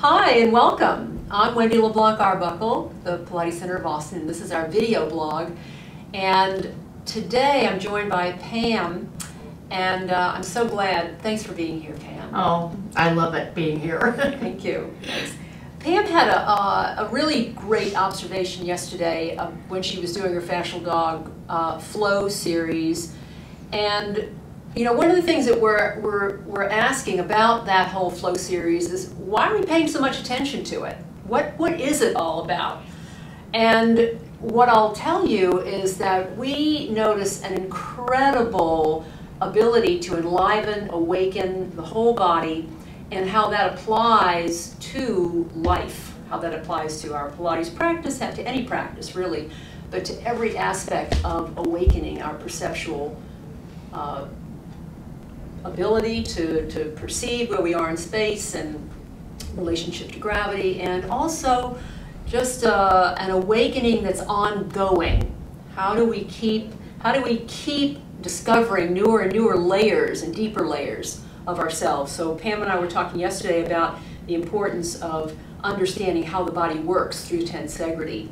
Hi and welcome. I'm Wendy LeBlanc-Arbuckle, the Pilates Center of Austin, and this is our video blog. And today I'm joined by Pam, and I'm so glad. Thanks for being here, Pam. Oh, I love it being here. Thank you. Thanks. Pam had a really great observation yesterday when she was doing her Fascial Dog Flow Series, and you know, one of the things that we're asking about that whole flow series is, why are we paying so much attention to it? What is it all about? And what I'll tell you is that we notice an incredible ability to enliven, awaken the whole body, and how that applies to life, how that applies to our Pilates practice, to any practice really, but to every aspect of awakening our perceptual ability to perceive where we are in space and relationship to gravity, and also just an awakening that's ongoing. How do we keep discovering newer and newer layers and deeper layers of ourselves? So Pam and I were talking yesterday about the importance of understanding how the body works through tensegrity,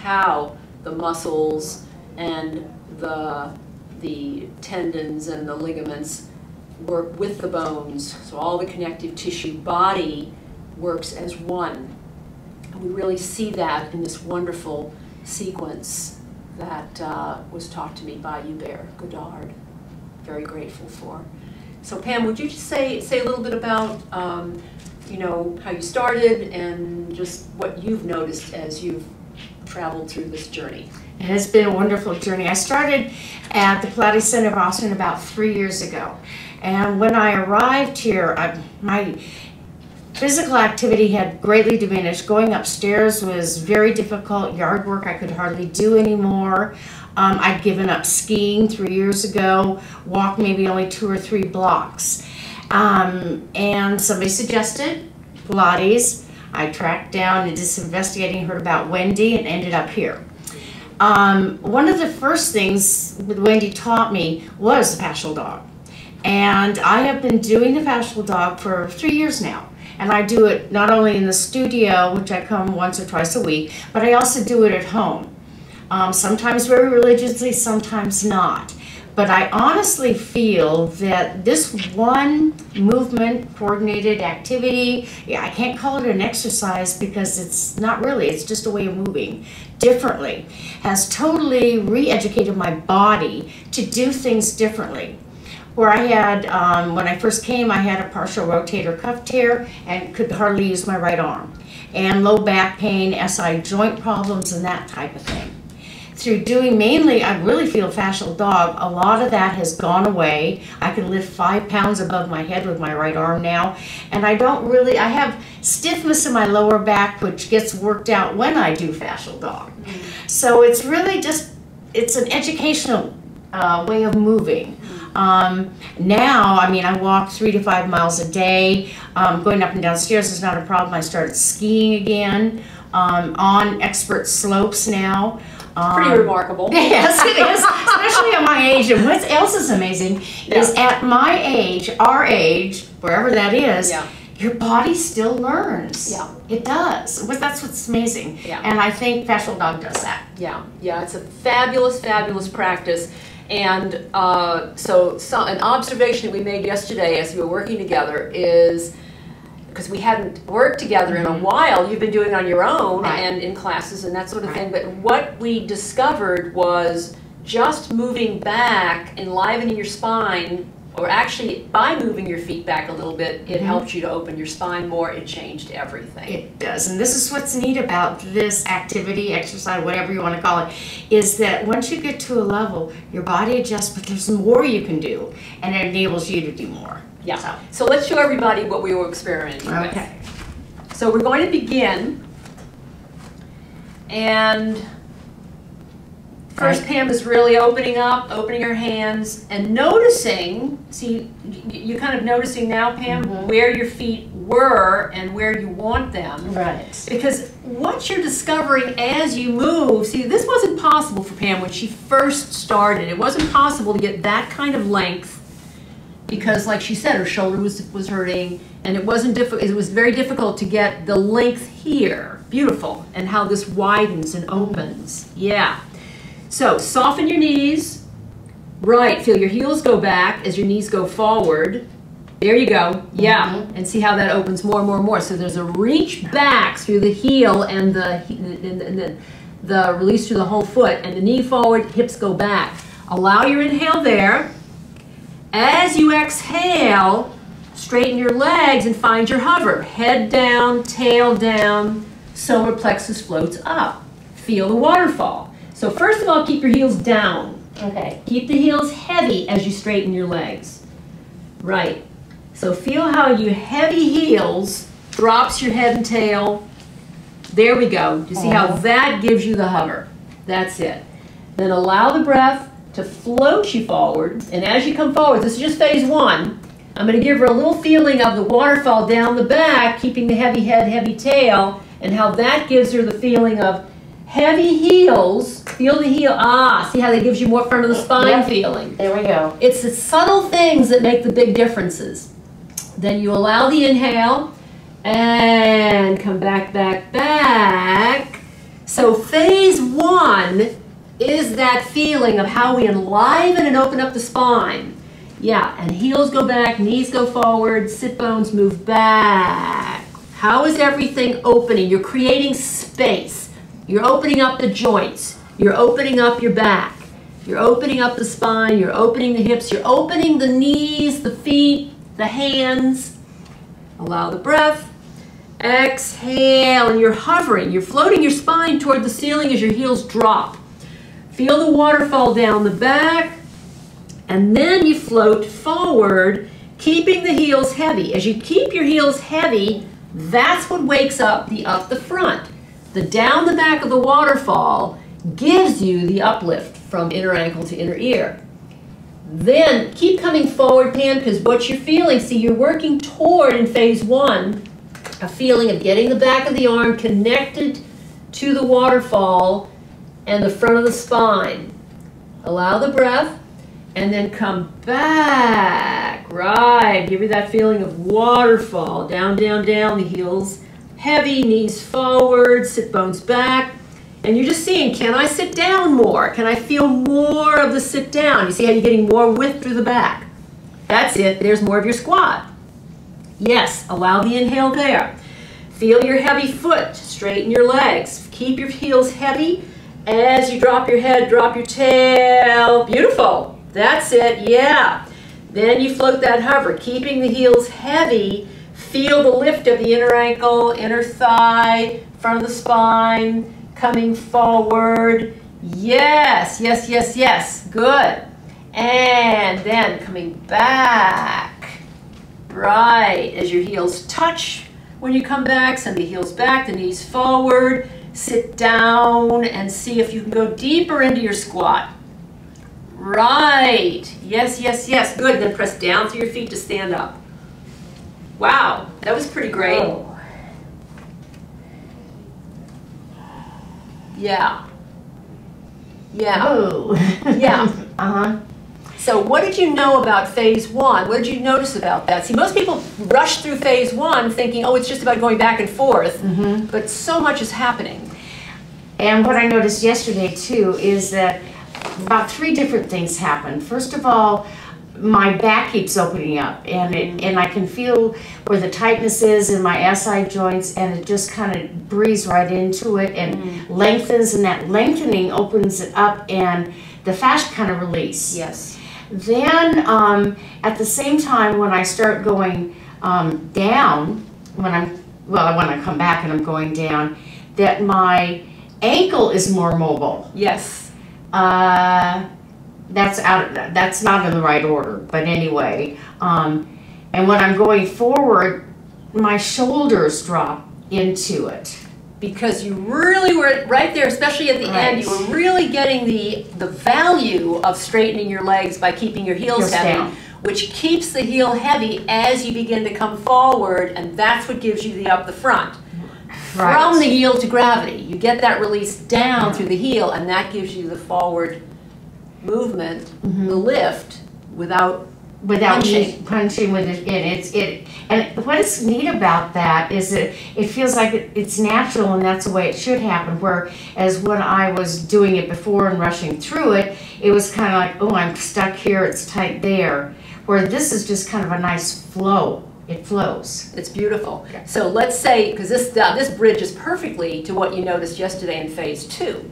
how the muscles and the tendons and the ligaments work with the bones, so all the connective tissue body works as one. And we really see that in this wonderful sequence that was taught to me by Hubert Godard. Very grateful for. So Pam, would you just say a little bit about you know, how you started and just what you've noticed as you've traveled through this journey? It has been a wonderful journey. I started at the Pilates Center of Austin about 3 years ago. And when I arrived here, my physical activity had greatly diminished. Going upstairs was very difficult. Yard work I could hardly do anymore. I'd given up skiing 3 years ago, walked maybe only 2 or 3 blocks. And somebody suggested Pilates. I tracked down and did some investigating, heard about Wendy, and ended up here. One of the first things that Wendy taught me was the Fascial Dog. And I have been doing the Fascial Dog for 3 years now. And I do it not only in the studio, which I come once or twice a week, but I also do it at home. Sometimes very religiously, sometimes not. But I honestly feel that this one movement, coordinated activity, I can't call it an exercise because it's not really, it's just a way of moving differently, has totally re-educated my body to do things differently. Where I had, when I first came, I had a partial rotator cuff tear and could hardly use my right arm. And low back pain, SI joint problems, and that type of thing. Through doing mainly, I really feel Fascial Dog, a lot of that has gone away. I can lift 5 pounds above my head with my right arm now. And I have stiffness in my lower back, which gets worked out when I do Fascial Dog. So it's really just, it's an educational way of moving. Now, I mean, I walk 3 to 5 miles a day. Going up and down stairs is not a problem. I started skiing again on expert slopes now. Pretty remarkable. Yes, it is, especially at my age. And what else is amazing is at my age, our age, wherever that is, your body still learns. Yeah. It does. That's what's amazing. Yeah. And I think Fascial Dog does that. Yeah, yeah, it's a fabulous, fabulous practice. And so an observation that we made yesterday as we were working together is, because we hadn't worked together in a while, you've been doing it on your own and in classes and that sort of thing, but what we discovered was just moving back, enlivening your spine, or actually by moving your feet back a little bit, it helped you to open your spine more. It changed everything. It does, and this is what's neat about this activity, exercise, whatever you want to call it, is that once you get to a level, your body adjusts, but there's more you can do, and it enables you to do more. Yeah. So let's show everybody what we were experimenting with. So we're going to begin, and first Pam is really opening her hands and noticing, see, you're kind of noticing now, Pam, where your feet were and where you want them. Right. Because what you're discovering as you move, see, this wasn't possible for Pam when she first started. It wasn't possible to get that kind of length because, like she said, her shoulder was hurting, and it wasn't difficult. It was very difficult to get the length here. Beautiful, and how this widens and opens. Yeah. So soften your knees. Right. Feel your heels go back as your knees go forward. There you go. Yeah. And see how that opens more and more and more. So there's a reach back through the heel and the release through the whole foot, and the knee forward, hips go back. Allow your inhale there. As you exhale, straighten your legs and find your hover. Head down, tail down, solar plexus floats up. Feel the waterfall. So first of all, keep your heels down. Okay. Keep the heels heavy as you straighten your legs. Right. So feel how your heavy heels drops your head and tail. There we go. You see how that gives you the hover? That's it. Then allow the breath to float you forward. And as you come forward, this is just phase one. I'm going to give her a little feeling of the waterfall down the back, keeping the heavy head, heavy tail, and how that gives her the feeling of heavy heels. Feel the heel. See how that gives you more front of the spine feeling. There we go. It's the subtle things that make the big differences. Then you allow the inhale and come back, back, back. So phase one is that feeling of how we enliven and open up the spine. Yeah, and heels go back, knees go forward, sit bones move back. How is everything opening? You're creating space. You're opening up the joints. You're opening up your back. You're opening up the spine. You're opening the hips. You're opening the knees, the feet, the hands. Allow the breath. Exhale, and you're hovering. You're floating your spine toward the ceiling as your heels drop. Feel the waterfall down the back, and then you float forward, keeping the heels heavy. As you keep your heels heavy, that's what wakes up the front. The down the back of the waterfall gives you the uplift from inner ankle to inner ear. Then keep coming forward, Pam, because what you're feeling, see, you're working toward, in phase one, a feeling of getting the back of the arm connected to the waterfall and the front of the spine. Allow the breath, and then come back. Right, give you that feeling of waterfall. Down, down, down, the heels heavy, knees forward, sit bones back. And you're just seeing, can I sit down more? Can I feel more of the sit down? You see how you're getting more width through the back? That's it, there's more of your squat. Yes, allow the inhale there. Feel your heavy foot, straighten your legs. Keep your heels heavy. As you drop your head, drop your tail. Beautiful. That's it. Yeah. Then you float that hover, keeping the heels heavy. Feel the lift of the inner ankle, inner thigh, front of the spine, coming forward. Yes, yes, yes, yes. Good. And then coming back. Right. As your heels touch when you come back, send the heels back, the knees forward. Sit down and see if you can go deeper into your squat. Right. Yes, yes, yes. Good. Then press down through your feet to stand up. Wow. That was pretty great. Oh. Yeah. Yeah. Oh. Yeah. Uh-huh. So what did you know about phase one? What did you notice about that? See, most people rush through phase one thinking, oh, it's just about going back and forth, but so much is happening. And what I noticed yesterday too is that about 3 different things happen. First of all, my back keeps opening up, and I can feel where the tightness is in my SI joints, and it just kind of breathes right into it and lengthens, and that lengthening opens it up, and the fascia kind of release. Yes. Then at the same time, when I start going down, when I come back and I'm going down, that my ankle is more mobile. Yes. That's not in the right order, but anyway. And when I'm going forward, my shoulders drop into it. Because you really were right there, especially at the end, you were really getting the value of straightening your legs by keeping your heels heavy, down. Which keeps the heel heavy as you begin to come forward, and that's what gives you the up the front. Right. From the heel to gravity, you get that release down through the heel, and that gives you the forward movement, the lift, without without Punching. punching with it in. And what is neat about that is that it feels like it's natural and that's the way it should happen. Whereas when I was doing it before and rushing through it, it was kind of like, oh, I'm stuck here, it's tight there. Where this is just kind of a nice flow. It flows. It's beautiful. So let's say, because this bridges perfectly to what you noticed yesterday in phase 2.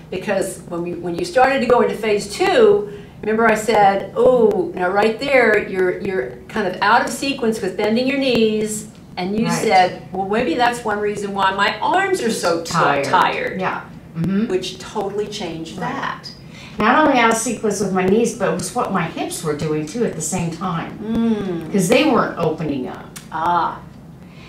Because when you started to go into phase 2, remember I said, oh, now right there, you're kind of out of sequence with bending your knees, and you said, well, maybe that's one reason why my arms are so tired. Yeah. Which totally changed that. Not only out of sequence with my knees, but it was what my hips were doing too at the same time. Because they weren't opening up. Ah,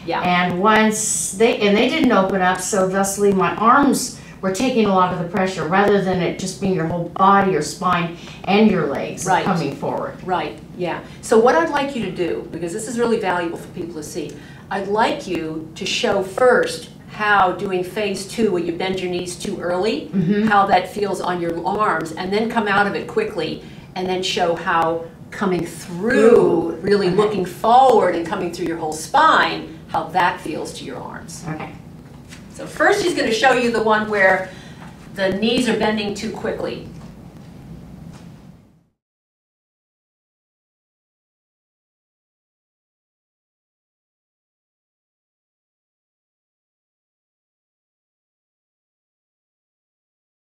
yeah. And once they didn't open up, so thusly my arms were taking a lot of the pressure rather than it just being your whole body, your spine, and your legs coming forward. Right, yeah. So what I'd like you to do, because this is really valuable for people to see, I'd like you to show first how doing phase 2, where you bend your knees too early, how that feels on your arms, and then come out of it quickly, and then show how coming through, really looking forward and coming through your whole spine, how that feels to your arms. Okay. So first she's going to show you the one where the knees are bending too quickly.